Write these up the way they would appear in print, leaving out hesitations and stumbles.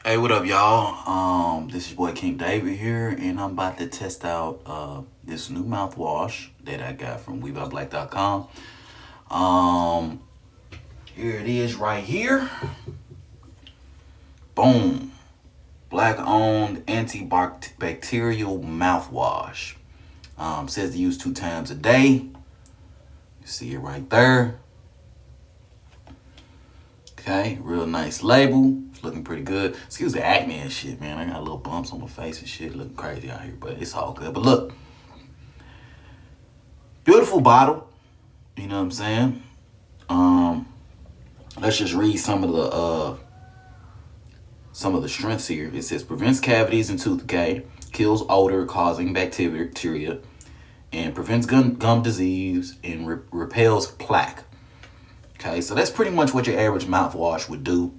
Hey, what up, y'all? This is your boy King David here, and I'm about to test out this new mouthwash that I got from WeBuyBlack.com. Um, Here it is, right here. Boom, black-owned antibacterial mouthwash. Says to use 2 times a day. You see it right there. Okay, real nice label. It's looking pretty good. Excuse the acne and shit, man. I got little bumps on my face and shit. Looking crazy out here, but it's all good. But look, beautiful bottle. You know what I'm saying? Um, let's just read some of the strengths here. It says prevents cavities and tooth decay, kills odor causing bacteria, and prevents gum disease and repels plaque. Okay, so that's pretty much what your average mouthwash would do.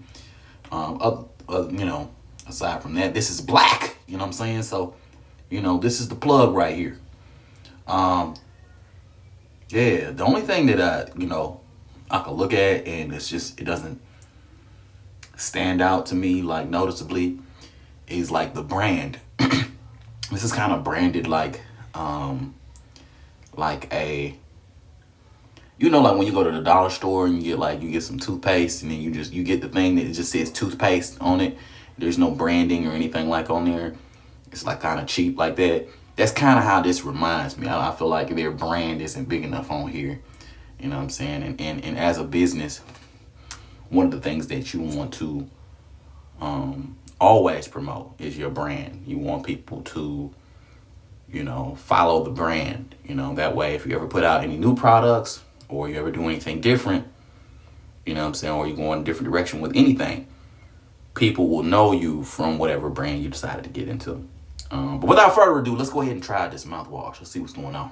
Aside from that, this is black. You know what I'm saying? So, this is the plug right here. Um, yeah, the only thing that I can look at and it doesn't stand out to me like noticeably is like the brand. This is kind of branded like a like when you go to the dollar store and you get some toothpaste and then you get the thing that it just says toothpaste on it. There's no branding or anything like on there. It's like kind of cheap like that. That's kind of how this reminds me. I feel like their brand isn't big enough on here. You know what I'm saying? And as a business, one of the things that you want to always promote is your brand. You want people to, follow the brand. That way if you ever put out any new products or you ever do anything different, you know what I'm saying, or you go in a different direction with anything, people will know you from whatever brand you decided to get into. But without further ado, let's go ahead and try this mouthwash. Let's see what's going on.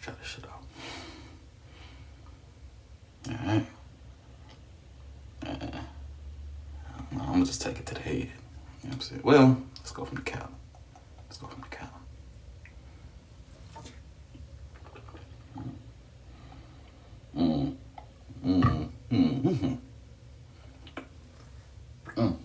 Try this shit out. All right. I'm gonna just take it to the head. You know what I'm saying? Well, let's go from the cap. Let's go from the cap. Mm, mm, mm, mm, mm.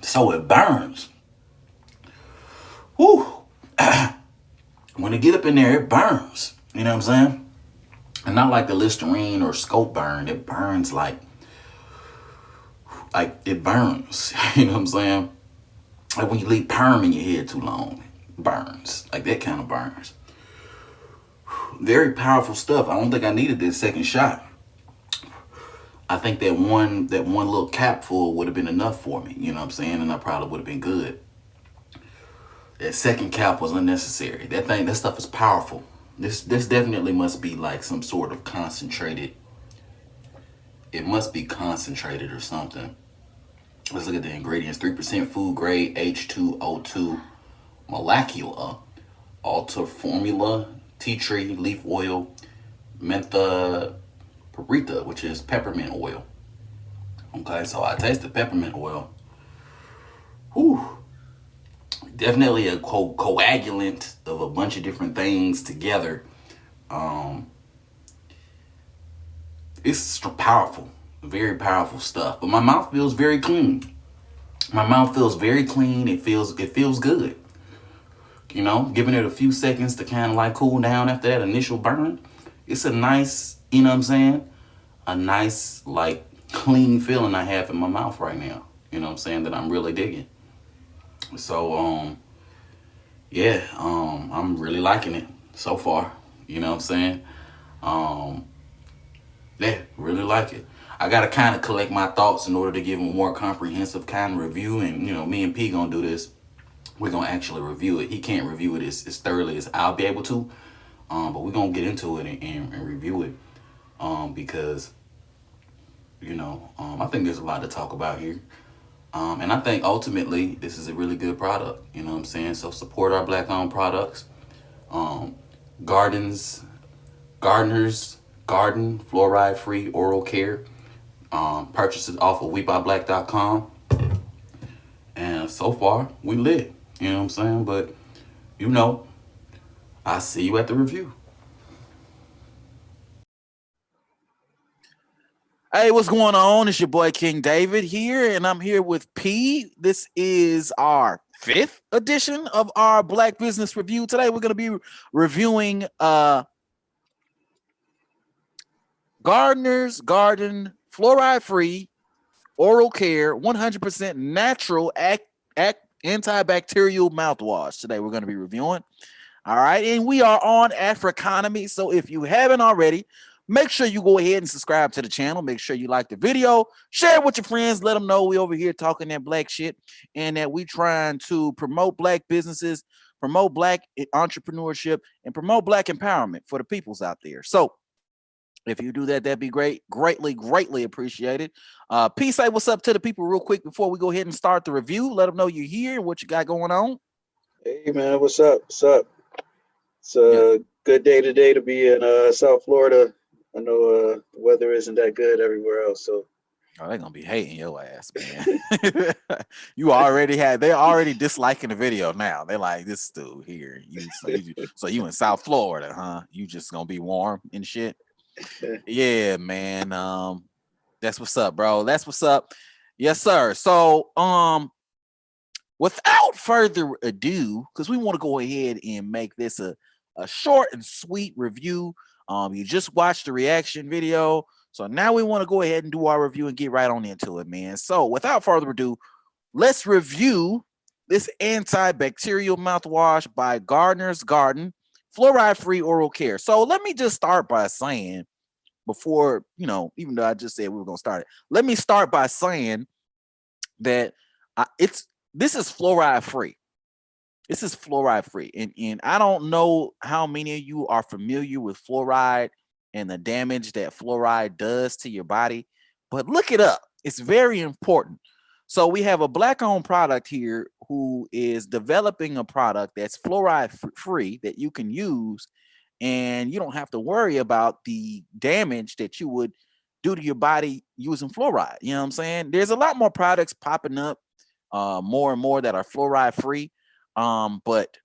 So it burns. Whew. When it get up in there, it burns. You know what I'm saying? And not like the Listerine or Scope burn. It burns like it burns. You know what I'm saying? Like when you leave perm in your head too long, it burns. Like that kind of burns. Very powerful stuff. I don't think I needed this second shot. I think that one little capful would have been enough for me. You know what I'm saying? And I probably would have been good. That second cap was unnecessary. That stuff is powerful. This definitely must be like some sort of concentrated. It must be concentrated or something. Let's look at the ingredients. 3% food grade H2O2 molecular, alter formula, tea tree, leaf oil, mentha paprika, which is peppermint oil. Okay, so I tasted peppermint oil. Whew. Definitely a coagulant of a bunch of different things together. Um, it's powerful, very powerful stuff. But my mouth feels very clean. My mouth feels very clean. It feels good. Giving it a few seconds to kind of like cool down after that initial burn. It's a nice, you know what I'm saying? A nice like clean feeling I have in my mouth right now. You know what I'm saying? That I'm really digging. So yeah, I'm really liking it so far. You know what I'm saying? Um, yeah, really like it. I gotta kind of collect my thoughts in order to give a more comprehensive kind of review. And me and P gonna do this. We're gonna actually review it. He can't review it as thoroughly as I'll be able to. But we're gonna get into it and review it. Because I think there's a lot to talk about here. And I think ultimately this is a really good product. You know what I'm saying? So support our black owned products. Um, Gardens, Gardener's Garden Fluoride Free Oral Care. Purchase it off of WeBuyBlack.com. And so far, we lit. You know what I'm saying? But, you know, I see you at the review. Hey, what's going on? It's your boy King David here, and I'm here with P. This is our 5th edition of our Black Business Review. Today we're going to be reviewing Gardener's Garden Fluoride Free Oral Care 100% Natural Antibacterial Mouthwash. Today we're going to be reviewing. All right, and we are on Africonomy, so if you haven't already, make sure you go ahead and subscribe to the channel. Make sure you like the video, share it with your friends, let them know we over here talking that black shit and that we trying to promote black businesses, promote black entrepreneurship, and promote black empowerment for the peoples out there. So if you do that, that'd be great. Greatly appreciated. P, say what's up to the people real quick before we go ahead and start the review. Let them know you're here and what you got going on. Hey man, what's up? What's up? It's a good day today to be in South Florida. I know the weather isn't that good everywhere else, so they're gonna be hating your ass, man. They're already disliking the video now. They're like, this dude here. So you in South Florida, huh? You just gonna be warm and shit. Yeah, man. That's what's up, bro. That's what's up. Yes, sir. So without further ado, because we want to go ahead and make this a short and sweet review. You just watched the reaction video, so now we want to go ahead and do our review and get right on into it, man. So without further ado, let's review this antibacterial mouthwash by Gardener's Garden Fluoride Free Oral Care. So let me just start by saying, before, even though I just said we were gonna start it, let me start by saying that this is fluoride free. This is fluoride free. And I don't know how many of you are familiar with fluoride and the damage that fluoride does to your body, but look it up. It's very important. So we have a black-owned product here who is developing a product that's fluoride free that you can use, and you don't have to worry about the damage that you would do to your body using fluoride. You know what I'm saying? There's a lot more products popping up, more and more, that are fluoride free. But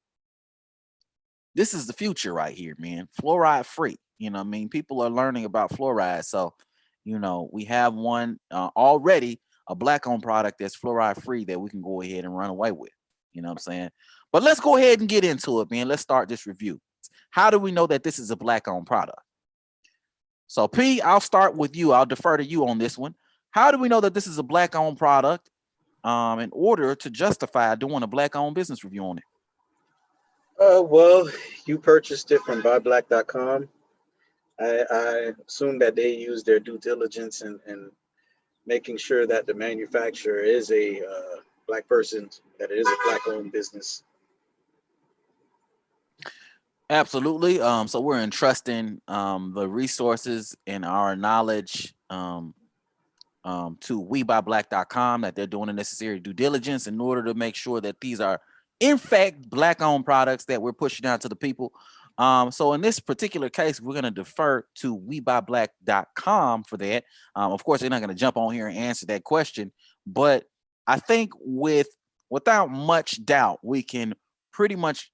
this is the future right here, man. Fluoride free. You know what I mean? People are learning about fluoride. So, we have one already, a black-owned product that's fluoride free that we can go ahead and run away with. You know what I'm saying? But let's go ahead and get into it, man. Let's start this review. How do we know that this is a black-owned product? So, P, I'll start with you. I'll defer to you on this one. How do we know that this is a black-owned product in order to justify doing a black-owned business review on it? Well, you purchased it from buyblack.com. I assume that they use their due diligence in making sure that the manufacturer is a black person, that it is a black-owned business. Absolutely. So we're entrusting the resources and our knowledge to WeBuyBlack.com, that they're doing the necessary due diligence in order to make sure that these are, in fact, black-owned products that we're pushing out to the people. So in this particular case, we're going to defer to WeBuyBlack.com for that. Of course, they're not going to jump on here and answer that question, but I think without much doubt, we can pretty much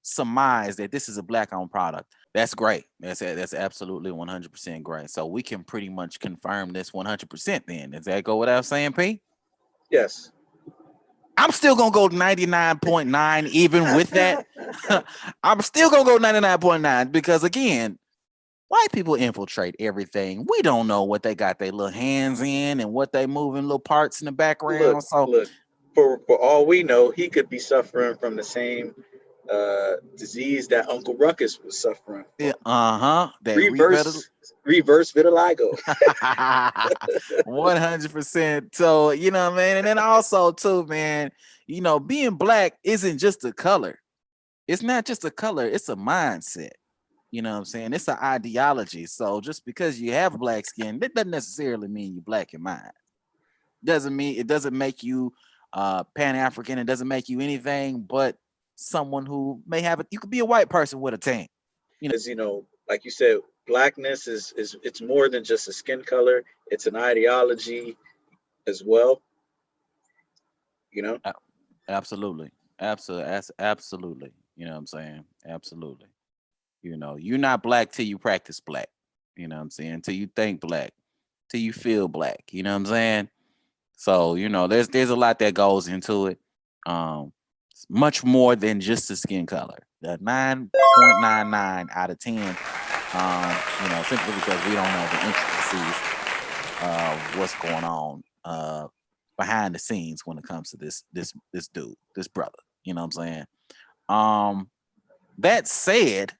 surmise that this is a black-owned product. That's great. That's absolutely 100% great. So we can pretty much confirm this 100% then. Does that go without saying, P? Yes. I'm still going to go 99.9 even with that. I'm still going to go 99.9 because, again, White people infiltrate everything. We don't know what they got their little hands in and what they moving little parts in the Look, background. So look. For all we know, he could be suffering from the same disease that Uncle Ruckus was suffering yeah, from. that Reverse vitiligo. 100%. So, you know, man, and then also too, man, you know, being black isn't just a color. It's not just a color, it's a mindset. You know what I'm saying? It's an ideology. So just because you have black skin, that doesn't necessarily mean you're black in mind. It doesn't make you Pan-African. It doesn't make you anything but someone who may have it. You could be a white person with a tan. You know, As you know, like you said, blackness is it's more than just a skin color. It's an ideology as well. You know. absolutely. Absolutely. You know what I'm saying? Absolutely. You know, you're not black till you practice black. You know what I'm saying? Till you think black, till you feel black. You know what I'm saying? So, you know, there's a lot that goes into it. It's much more than just the skin color. The 9.99 out of 10, you know, simply because we don't know the intricacies of what's going on behind the scenes when it comes to this dude, this brother. You know what I'm saying? That said,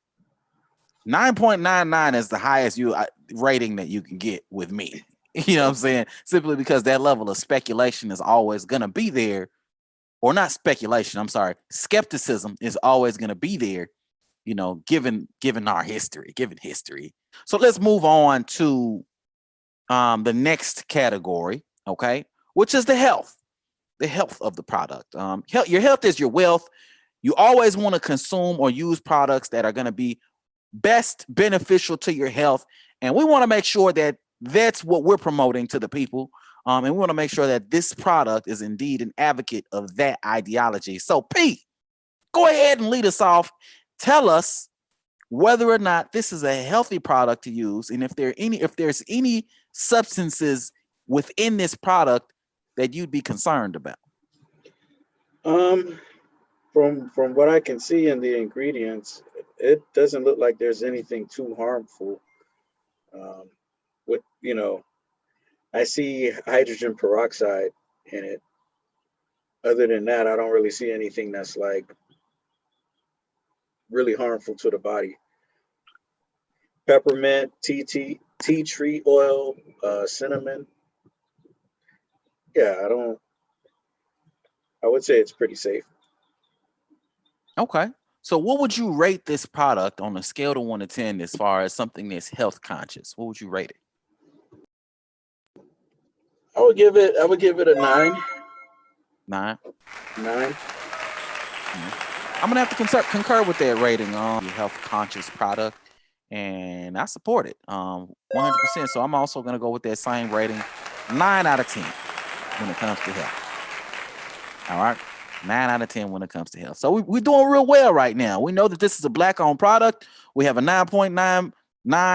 9.99 is the highest rating that you can get with me. You know what I'm saying? Simply because that level of speculation is always going to be there, or not speculation, I'm sorry, skepticism is always going to be there, you know, given our history, given history. So let's move on to the next category, okay, which is the health of the product. Your health is your wealth. You always want to consume or use products that are going to be best beneficial to your health, and we want to make sure that that's what we're promoting to the people, and we want to make sure that this product is indeed an advocate of that ideology. So P, go ahead and lead us off. Tell us whether or not this is a healthy product to use, and if there's any substances within this product that you'd be concerned about. Um, from what I can see in the ingredients, it doesn't look like there's anything too harmful. Um, with I see hydrogen peroxide in it. Other than that, I don't really see anything that's like really harmful to the body. Peppermint, tea tree oil, cinnamon. Yeah, I would say it's pretty safe. Okay. So what would you rate this product on a scale of 1 to 10 as far as something that's health conscious? What would you rate it? I would give it a 9. 9? 9. I'm gonna have to concur with that rating on the health conscious product, and I support it 100%. So I'm also gonna go with that same rating, 9 out of 10 when it comes to health. All right, 9 out of 10 when it comes to health. So we're doing real well right now. We know that this is a black-owned product. We have a 9.99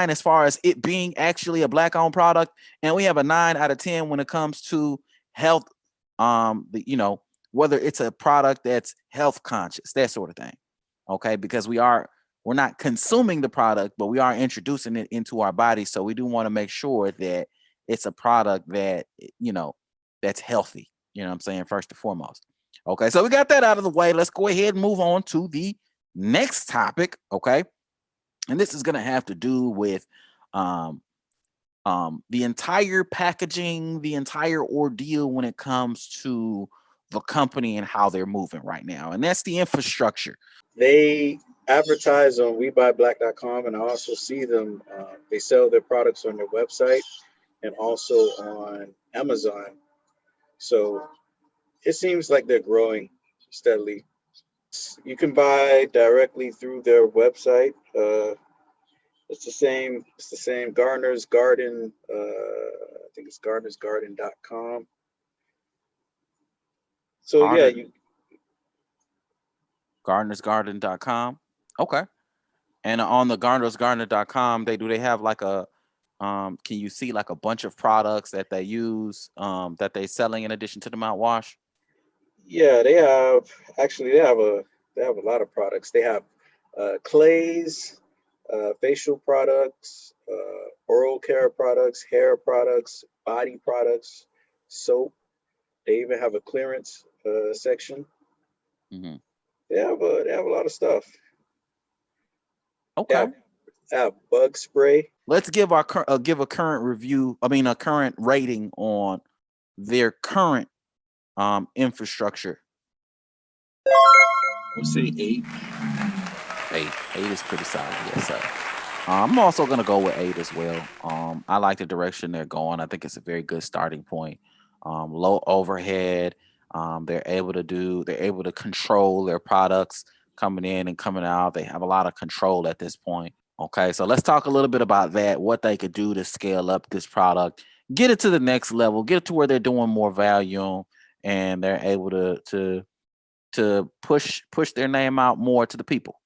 as far as it being actually a black-owned product, and we have a 9 out of 10 when it comes to health. Whether it's a product that's health conscious, that sort of thing. Okay, because we're not consuming the product, but we are introducing it into our body. So we do want to make sure that it's a product that, that's healthy. You know what I'm saying? First and foremost. Okay, so we got that out of the way. Let's go ahead and move on to the next topic. Okay. And this is going to have to do with the entire packaging, the entire ordeal when it comes to the company and how they're moving right now. And that's the infrastructure. They advertise on WeBuyBlack.com, and I also see them. They sell their products on their website and also on Amazon. So it seems like they're growing steadily. You can buy directly through their website. It's the same. It's the same. Garner's Garden. I think it's Garner'sGarden.com. So yeah, Garner'sGarden.com. Okay. And on the Garner'sGarden.com, they have like a can you see like a bunch of products that they use that they're selling in addition to the mouthwash? yeah, they have a lot of products. They have clays, facial products, oral care products, hair products, body products, soap. They even have a clearance section. Mm-hmm. They have a lot of stuff. They Okay. have bug spray. Let's give our give a current review. I mean, a current rating on their current infrastructure. We'll say 8. 8 is pretty solid. Yes, sir. I'm also gonna go with 8 as well. I like the direction they're going. I think it's a very good starting point. Low overhead. They're able to control their products coming in and coming out. They have a lot of control at this point. Okay, so let's talk a little bit about that. What they could do to scale up this product, get it to the next level, get it to where they're doing more volume, and they're able to push their name out more to the people.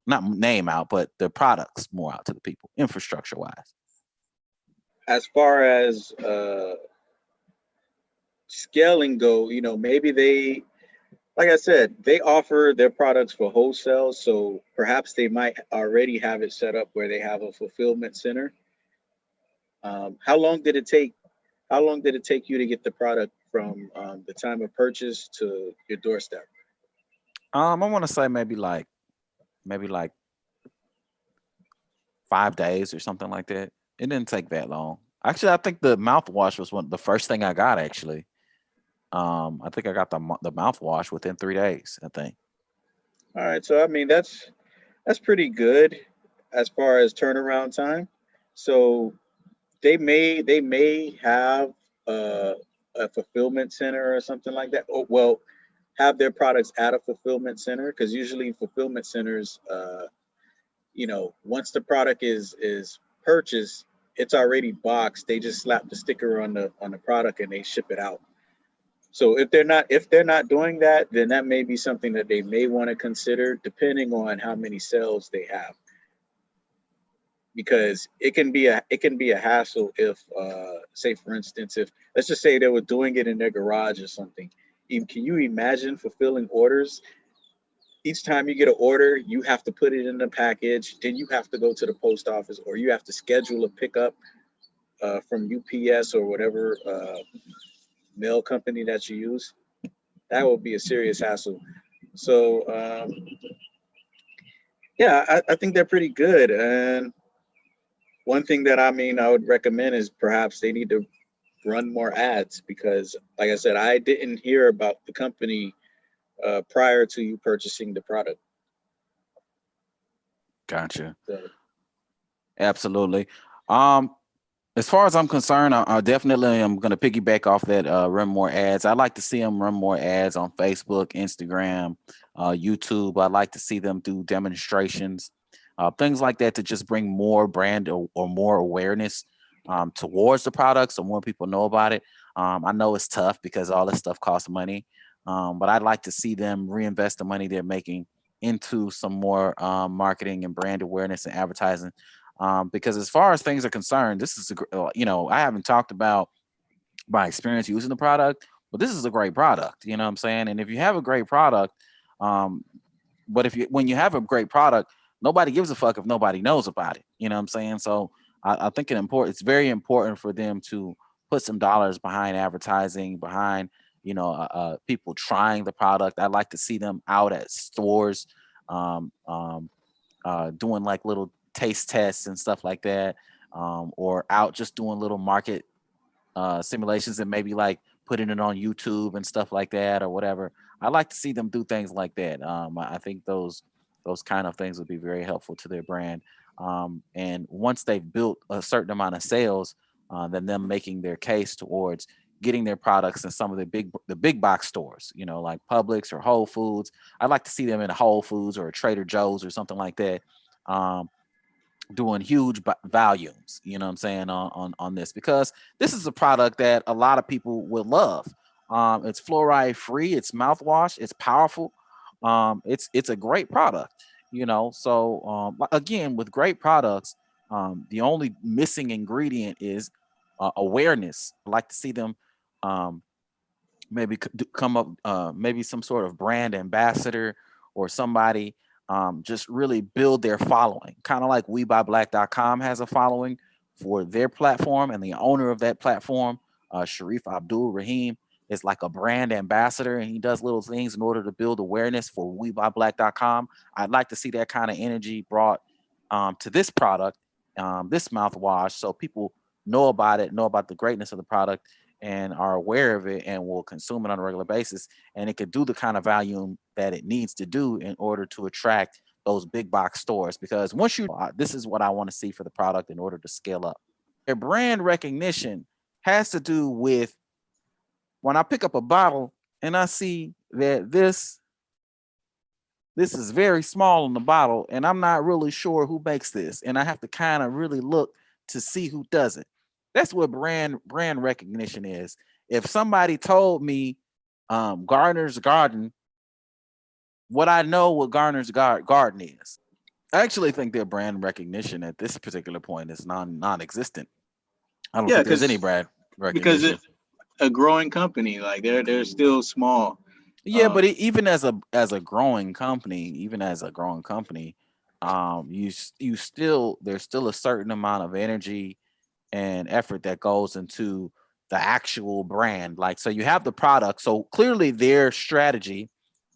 Not name out, but the products more out to the people, infrastructure wise. As far as scaling go, maybe they, like I said, they offer their products for wholesale, so perhaps they might already have it set up where they have a fulfillment center. How long did it take? How long did it take you to get the product from the time of purchase to your doorstep? I want to say maybe like 5 days or something like that. It didn't take that long. Actually, I think the mouthwash was the first thing I got. Actually, I think I got the mouthwash within 3 days. I think. All right, so I mean that's pretty good as far as turnaround time. So they may have uh, a fulfillment center or something like that. Or, well, have their products at a fulfillment center because usually fulfillment centers, once the product is purchased, it's already boxed. They just slap the sticker on the product and they ship it out. So if they're not doing that, then that may be something that they may want to consider, depending on how many sales they have, because it can be a hassle if say for instance, if let's just say they were doing it in their garage or something. Even, can you imagine fulfilling orders? Each time you get an order, you have to put it in the package, then you have to go to the post office, or you have to schedule a pickup from UPS or whatever mail company that you use. That would be a serious hassle. So yeah, I think they're pretty good. And one thing that I would recommend is perhaps they need to run more ads because, like I said, I didn't hear about the company prior to you purchasing the product. Gotcha. So, Absolutely. Um, as far as I'm concerned, I definitely am going to piggyback off that. Run more ads. I like to see them run more ads on Facebook, Instagram, YouTube. I like to see them do demonstrations, things like that to just bring more brand or more awareness towards the product, so more people know about it. I know it's tough because all this stuff costs money, but I'd like to see them reinvest the money they're making into some more marketing and brand awareness and advertising. Because as far as things are concerned, this is I haven't talked about my experience using the product, but this is a great product. You know what I'm saying? And if you have a great product, um, but if you when you have a great product, nobody gives a fuck if nobody knows about it. You know what I'm saying? So I think it's very important for them to put some dollars behind advertising, behind people trying the product. I like to see them out at stores, um, um, doing like little taste tests and stuff like that, or out just doing little market simulations and maybe like putting it on YouTube and stuff like that or whatever. I like to see them do things like that. I think those kind of things would be very helpful to their brand. And once they've built a certain amount of sales, then them making their case towards getting their products in some of the big box stores, like Publix or Whole Foods. I'd like to see them in a Whole Foods or a Trader Joe's or something like that. Um, Doing huge volumes, you know what I'm saying, on this, because this is a product that a lot of people will love. It's fluoride free, it's mouthwash, it's powerful. It's a great product, so again, with great products, the only missing ingredient is awareness. I like to see them um, maybe come up, maybe some sort of brand ambassador or somebody just really build their following, kind of like WeBuyBlack.com has a following for their platform, and the owner of that platform, Sharif Abdul Rahim, is like a brand ambassador, and he does little things in order to build awareness for WeBuyBlack.com. I'd like to see that kind of energy brought to this product, this mouthwash, so people know about it, know about the greatness of the product, and are aware of it and will consume it on a regular basis. And it could do the kind of volume that it needs to do in order to attract those big box stores. Because once you, this is what I want to see for the product in order to scale up. Their brand recognition has to do with when I pick up a bottle and I see that this is very small in the bottle, and I'm not really sure who makes this, and I have to kind of really look to see who does it. That's what brand recognition is. If somebody told me Garner's Garden, what I know what Garner's Garden is. I actually think their brand recognition at this particular point is non-existent. I don't think there's any brand recognition. Because it's a growing company, like they're still small. Yeah, but even as a growing company, you still, there's still a certain amount of energy and effort that goes into the actual brand. Like, so you have the product. So clearly their strategy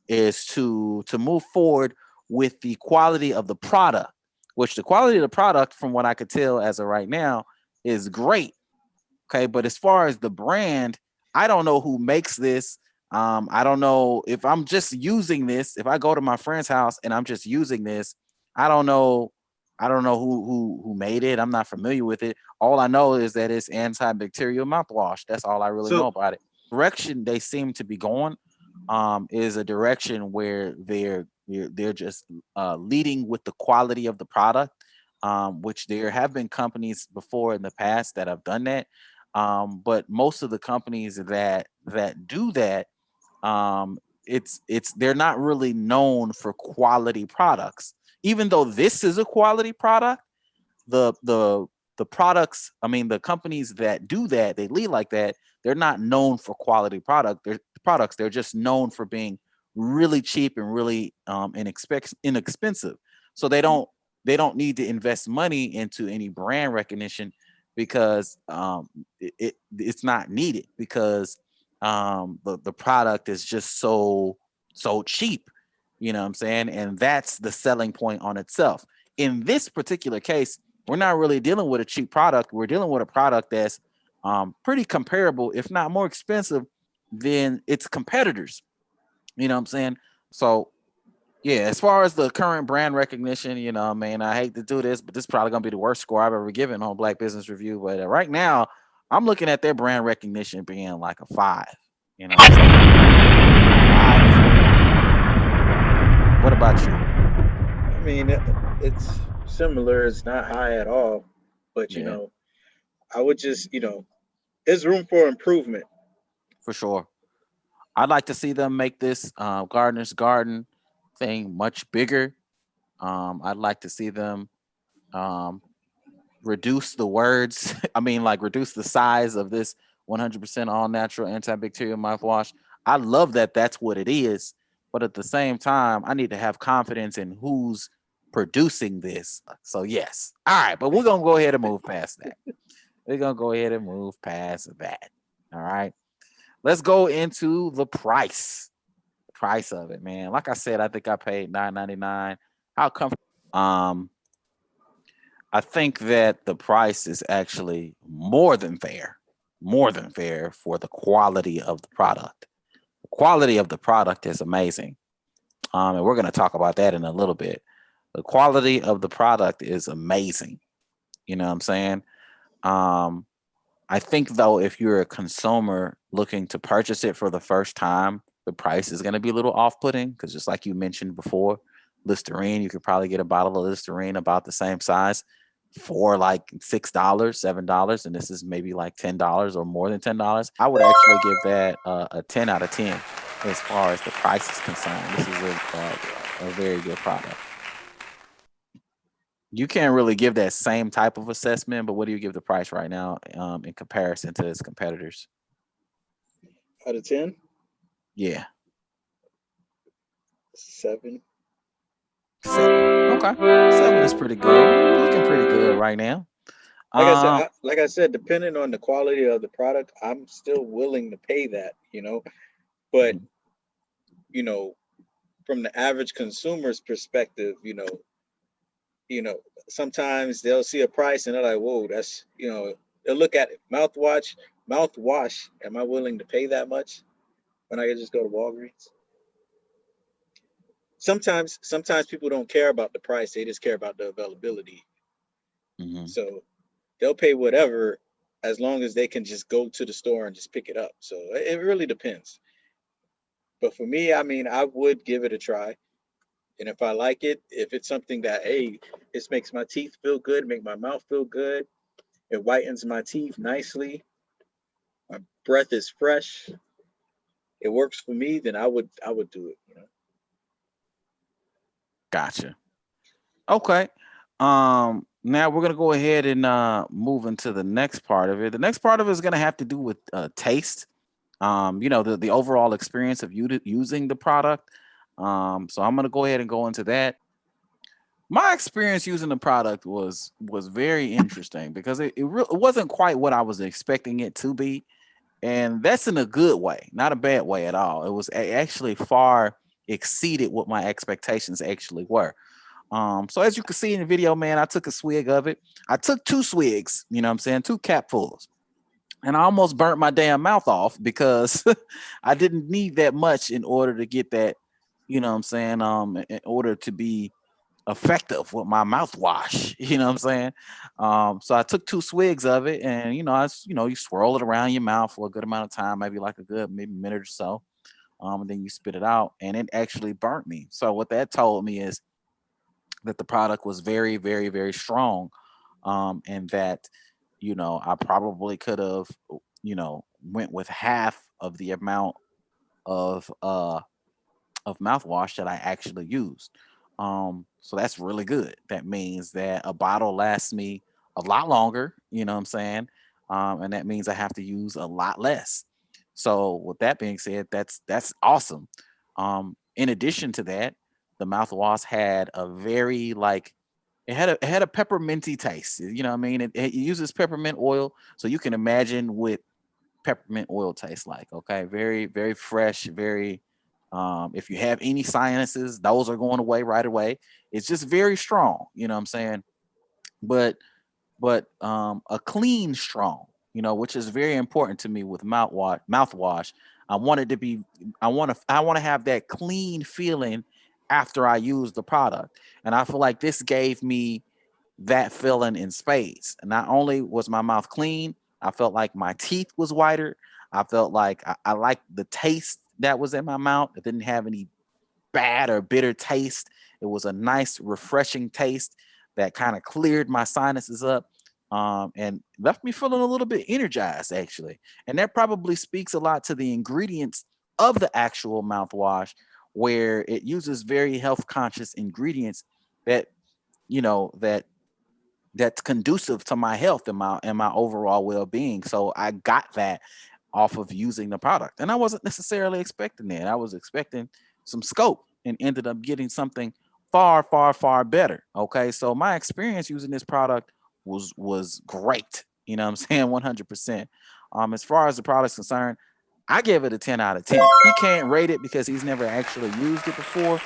is to move forward with the quality of the product, which the quality of the product, from what I could tell as of right now, is great. Okay, but as far as the brand, I don't know who makes this. I don't know if I'm just using this. If I go to my friend's house and I'm just using this, I don't know who made it. I'm not familiar with it. All I know is that it's antibacterial mouthwash. That's all I really know about it. Direction they seem to be going is a direction where they're just leading with the quality of the product, which there have been companies before in the past that have done that. But most of the companies that do that, they're not really known for quality products. Even though this is a quality product, the products, I mean, the companies that do that, they lead like that, they're not known for quality products. They're just known for being really cheap and really inexpensive. So they don't need to invest money into any brand recognition, because it's not needed, because the product is just so cheap, you know what I'm saying? And that's the selling point on itself. In this particular case, we're not really dealing with a cheap product. We're dealing with a product that's pretty comparable, if not more expensive than its competitors. You know what I'm saying? So yeah, as far as the current brand recognition, you know, man, I hate to do this, but this is probably gonna be the worst score I've ever given on Black Business Review. But right now, I'm looking at their brand recognition being like a 5. You know what I'm saying? 5. What about you? I mean, it's similar. It's not high at all, but you know, I would just, there's room for improvement. For sure. I'd like to see them make this Gardener's Garden thing much bigger. I'd like to see them reduce the words. I mean, like, reduce the size of this 100% all natural antibacterial mouthwash. I love that that's what it is, but at the same time, I need to have confidence in who's producing this. So yes. All right, but we're gonna go ahead and move past that. All right. Let's go into the price. The price of it, man. Like I said, I think I paid $9.99. How comfortable? I think that the price is actually more than fair for the quality of the product. The quality of the product is amazing. And we're going to talk about that in a little bit. The quality of the product is amazing. You know what I'm saying? I think, though, if you're a consumer looking to purchase it for the first time, the price is going to be a little off-putting, because just like you mentioned before, Listerine, you could probably get a bottle of Listerine about the same size for like $6, $7, and this is maybe like $10 or more than $10. I would actually give that a 10 out of 10 as far as the price is concerned. This is a very good product. You can't really give that same type of assessment, but what do you give the price right now in comparison to its competitors? Out of 10? Yeah. 7. 7. Okay, 7 is pretty good. We're looking pretty good right now. Um, Like I said, depending on the quality of the product, I'm still willing to pay that, you know. But mhm, you know, from the average consumer's perspective, you know, sometimes they'll see a price and they're like, "Whoa, that's," they'll look at it, mouthwash. Am I willing to pay that much when I can just go to Walgreens? Sometimes people don't care about the price; they just care about the availability. mhm. So they'll pay whatever as long as they can just go to the store and just pick it up. So it really depends. But for me, I mean, I would give it a try. And if I like it, if it's something that, hey, this makes my teeth feel good, make my mouth feel good, it whitens my teeth nicely, my breath is fresh, it works for me, then I would do it, Gotcha. Okay. Now we're gonna go ahead and move into the next part of it. The next part of it is gonna have to do with taste. The overall experience of using the product. So I'm gonna go ahead and go into that. My experience using the product was very interesting because it wasn't quite what I was expecting it to be, and that's in a good way, not a bad way at all. It was actually far exceeded what my expectations actually were. So as you can see in the video, man, I took a swig of it. I took 2 swigs, you know what I'm saying, 2 capfuls. And I almost burnt my damn mouth off because I didn't need that much in order to get that, you know what I'm saying, in order to be effective with my mouthwash, you know what I'm saying? So I took 2 swigs of it and, you swirl it around your mouth for a good amount of time, maybe like a good maybe minute or so. And then you spit it out and it actually burnt me. So what that told me is that the product was very, very, very strong. And that, I probably could have, went with half of the amount of mouthwash that I actually used. So that's really good. That means that a bottle lasts me a lot longer, you know what I'm saying? And that means I have to use a lot less. So with that being said, that's awesome. In addition to that, the mouthwash had a very like it had a pepperminty taste. You know what I mean? It uses peppermint oil, so you can imagine what peppermint oil tastes like. Okay, very very fresh, very. If you have any sinuses, those are going away right away. It's just very strong. You know what I'm saying? But a clean strong. Which is very important to me with mouthwash. I want it to be. I want to have that clean feeling after I use the product, and I feel like this gave me that feeling in spades. And not only was my mouth clean, I felt like my teeth was whiter. I felt like I liked the taste that was in my mouth. It didn't have any bad or bitter taste. It was a nice, refreshing taste that kind of cleared my sinuses up, and left me feeling a little bit energized, actually. And that probably speaks a lot to the ingredients of the actual mouthwash, where it uses very health conscious ingredients that, that that's conducive to my health and my overall well-being. So I got that off of using the product. And I wasn't necessarily expecting that. I was expecting some scope and ended up getting something far, far, far better. Okay. So my experience using this product was great. You know what I'm saying? 100%. As far as the product's concerned, I give it a 10 out of 10. He can't rate it because he's never actually used it before.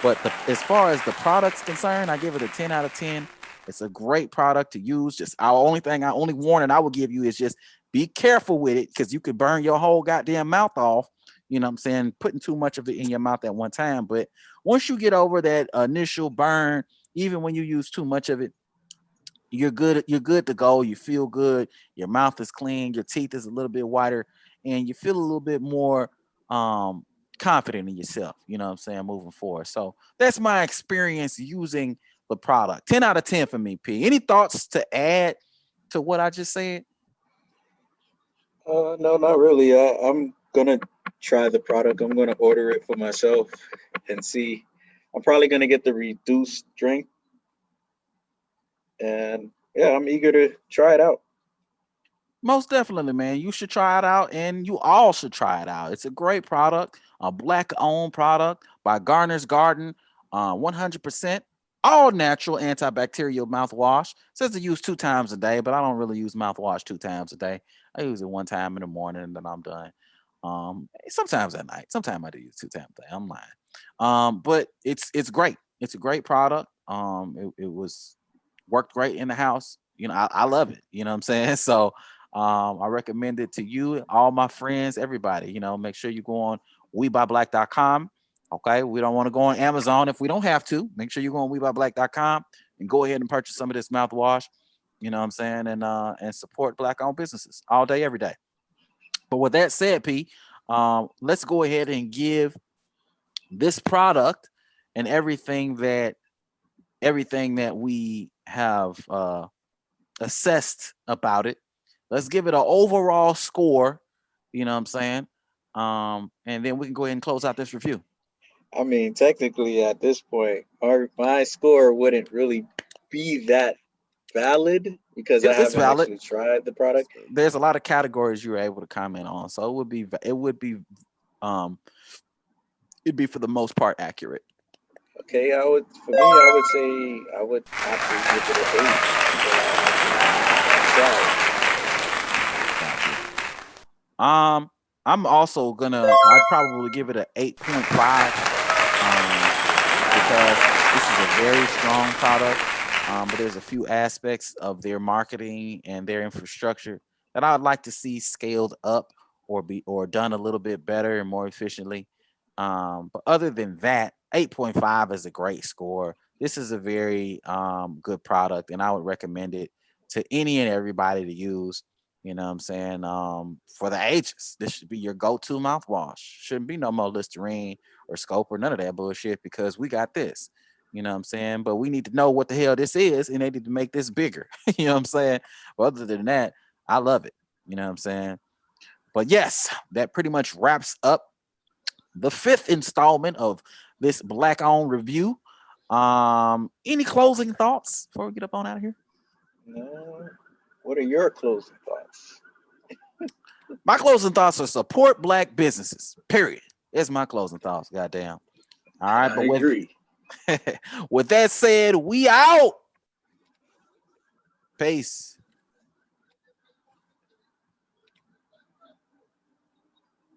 But as far as the product's concerned, I give it a 10 out of 10. It's a great product to use. Just only warning I would give you is just be careful with it because you could burn your whole goddamn mouth off. You know what I'm saying? Putting too much of it in your mouth at one time. But once you get over that initial burn, even when you use too much of it, you're good. You're good to go. You feel good. Your mouth is clean. Your teeth is a little bit whiter, and you feel a little bit more confident in yourself. You know what I'm saying? Moving forward. So that's my experience using the product. 10 out of 10 for me. P. Any thoughts to add to what I just said? No, not really. I'm gonna try the product. I'm gonna order it for myself and see. I'm probably gonna get the reduced strength, and yeah, I'm eager to try it out. Most definitely, man. You should try it out, and you all should try it out. It's a great product, a black-owned product by Garner's Garden. 100% all natural antibacterial mouthwash. It says to use 2 times a day, but I don't really use mouthwash 2 times a day. I use it 1 time in the morning and then I'm done. Sometimes at night. Sometimes I do use 2 times a day. I'm lying. But it's great. It's a great product. It was worked great in the house. You know, I love it. You know what I'm saying? So I recommend it to you, all my friends, everybody. You know, make sure you go on WeBuyBlack.com. Okay, we don't want to go on Amazon if we don't have to. Make sure you go on WeBuyBlack.com and go ahead and purchase some of this mouthwash. You know what I'm saying? And support Black-owned businesses all day, every day. But with that said, P, let's go ahead and give this product and everything that we have assessed about it. Let's give it an overall score. You know what I'm saying? And then we can go ahead and close out this review. I mean, technically at this point, my score wouldn't really be that valid because I It's haven't valid. actually tried the product. There's a lot of categories you were able to comment on, so it'd be for the most part accurate. Okay, I would say I would have to give it an 8. I'm also I'd probably give it an 8.5 because this is a very strong product. But there's a few aspects of their marketing and their infrastructure that I'd like to see scaled up or done a little bit better and more efficiently. But other than that, 8.5 is a great score. This is a very good product, and I would recommend it to any and everybody to use. You know what I'm saying? For the ages, this should be your go-to mouthwash. Shouldn't be no more Listerine or Scope or none of that bullshit because we got this. You know what I'm saying? But we need to know what the hell this is, and they need to make this bigger. You know what I'm saying? But other than that, I love it. You know what I'm saying? But yes, that pretty much wraps up the 5th installment of this Black-owned review. Any closing thoughts before we get up on out of here? No. What are your closing thoughts? My closing thoughts are support Black businesses. Period. That's my closing thoughts. Goddamn. All right, I agree. With that said, we out. Peace.